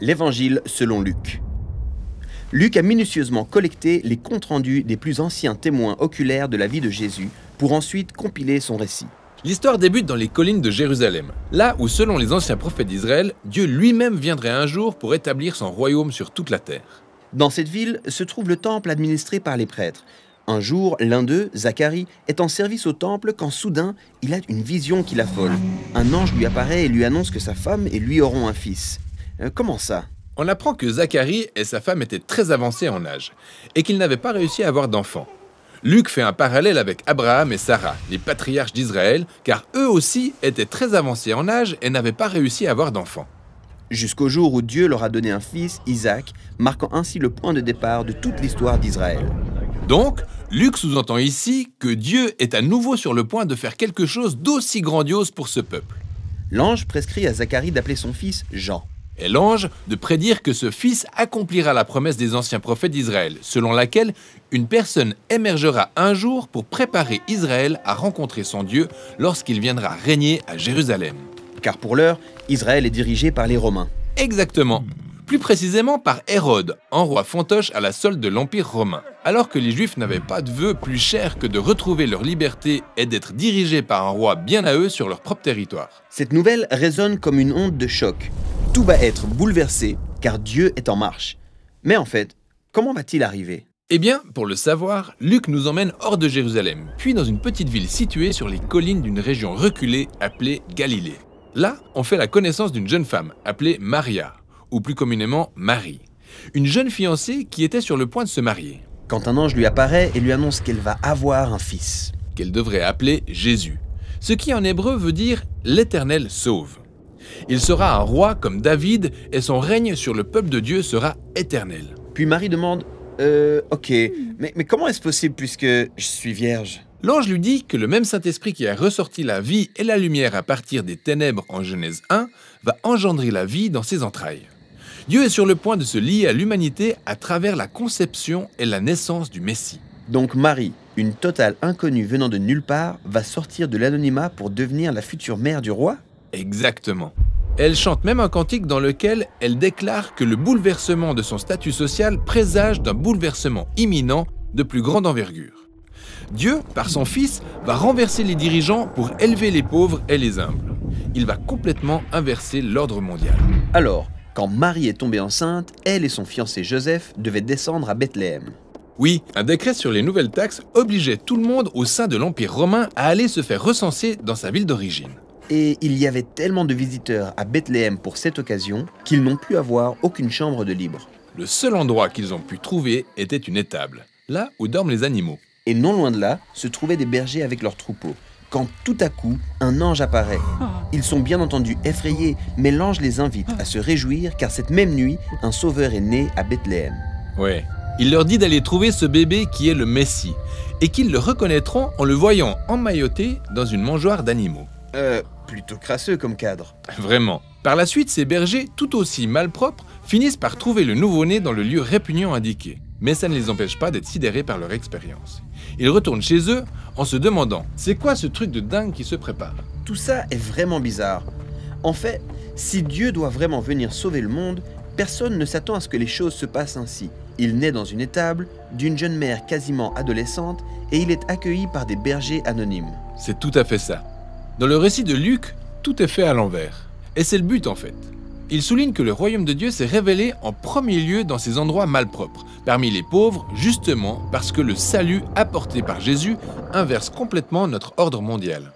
L'Évangile selon Luc. Luc a minutieusement collecté les comptes rendus des plus anciens témoins oculaires de la vie de Jésus pour ensuite compiler son récit. L'histoire débute dans les collines de Jérusalem, là où, selon les anciens prophètes d'Israël, Dieu lui-même viendrait un jour pour établir son royaume sur toute la terre. Dans cette ville se trouve le temple administré par les prêtres. Un jour, l'un d'eux, Zacharie, est en service au temple quand soudain, il a une vision qui l'affole. Un ange lui apparaît et lui annonce que sa femme et lui auront un fils. Comment ça ? On apprend que Zacharie et sa femme étaient très avancés en âge et qu'ils n'avaient pas réussi à avoir d'enfants. Luc fait un parallèle avec Abraham et Sarah, les patriarches d'Israël, car eux aussi étaient très avancés en âge et n'avaient pas réussi à avoir d'enfants. Jusqu'au jour où Dieu leur a donné un fils, Isaac, marquant ainsi le point de départ de toute l'histoire d'Israël. Donc, Luc sous-entend ici que Dieu est à nouveau sur le point de faire quelque chose d'aussi grandiose pour ce peuple. L'ange prescrit à Zacharie d'appeler son fils Jean. Et l'ange de prédire que ce fils accomplira la promesse des anciens prophètes d'Israël, selon laquelle une personne émergera un jour pour préparer Israël à rencontrer son Dieu lorsqu'il viendra régner à Jérusalem. Car pour l'heure, Israël est dirigé par les Romains. Exactement. Plus précisément par Hérode, un roi fantoche à la solde de l'Empire romain. Alors que les Juifs n'avaient pas de vœu plus cher que de retrouver leur liberté et d'être dirigés par un roi bien à eux sur leur propre territoire. Cette nouvelle résonne comme une onde de choc. Tout va être bouleversé car Dieu est en marche. Mais en fait, comment va-t-il arriver ? Eh bien, pour le savoir, Luc nous emmène hors de Jérusalem, puis dans une petite ville située sur les collines d'une région reculée appelée Galilée. Là, on fait la connaissance d'une jeune femme appelée Maria, ou plus communément Marie. Une jeune fiancée qui était sur le point de se marier. Quand un ange lui apparaît et lui annonce qu'elle va avoir un fils. Qu'elle devrait appeler Jésus, ce qui en hébreu veut dire « l'Éternel sauve ». Il sera un roi comme David et son règne sur le peuple de Dieu sera éternel. Puis Marie demande ok, mais comment est-ce possible puisque je suis vierge ? L'ange lui dit que le même Saint-Esprit qui a ressorti la vie et la lumière à partir des ténèbres en Genèse 1 va engendrer la vie dans ses entrailles. Dieu est sur le point de se lier à l'humanité à travers la conception et la naissance du Messie. Donc Marie, une totale inconnue venant de nulle part, va sortir de l'anonymat pour devenir la future mère du roi ? Exactement. Elle chante même un cantique dans lequel elle déclare que le bouleversement de son statut social présage d'un bouleversement imminent de plus grande envergure. Dieu, par son Fils, va renverser les dirigeants pour élever les pauvres et les humbles. Il va complètement inverser l'ordre mondial. Alors, quand Marie est tombée enceinte, elle et son fiancé Joseph devaient descendre à Bethléem. Oui, un décret sur les nouvelles taxes obligeait tout le monde au sein de l'Empire romain à aller se faire recenser dans sa ville d'origine. Et il y avait tellement de visiteurs à Bethléem pour cette occasion qu'ils n'ont pu avoir aucune chambre de libre. Le seul endroit qu'ils ont pu trouver était une étable, là où dorment les animaux. Et non loin de là se trouvaient des bergers avec leurs troupeaux. Quand tout à coup, un ange apparaît. Ils sont bien entendu effrayés, mais l'ange les invite à se réjouir car cette même nuit, un sauveur est né à Bethléem. Ouais, il leur dit d'aller trouver ce bébé qui est le Messie et qu'ils le reconnaîtront en le voyant emmailloté dans une mangeoire d'animaux. Plutôt crasseux comme cadre. Vraiment. Par la suite, ces bergers, tout aussi malpropres, finissent par trouver le nouveau-né dans le lieu répugnant indiqué. Mais ça ne les empêche pas d'être sidérés par leur expérience. Ils retournent chez eux en se demandant « C'est quoi ce truc de dingue qui se prépare ?» Tout ça est vraiment bizarre. En fait, si Dieu doit vraiment venir sauver le monde, personne ne s'attend à ce que les choses se passent ainsi. Il naît dans une étable, d'une jeune mère quasiment adolescente, et il est accueilli par des bergers anonymes. C'est tout à fait ça. Dans le récit de Luc, tout est fait à l'envers. Et c'est le but en fait. Il souligne que le royaume de Dieu s'est révélé en premier lieu dans ces endroits malpropres, parmi les pauvres, justement parce que le salut apporté par Jésus inverse complètement notre ordre mondial.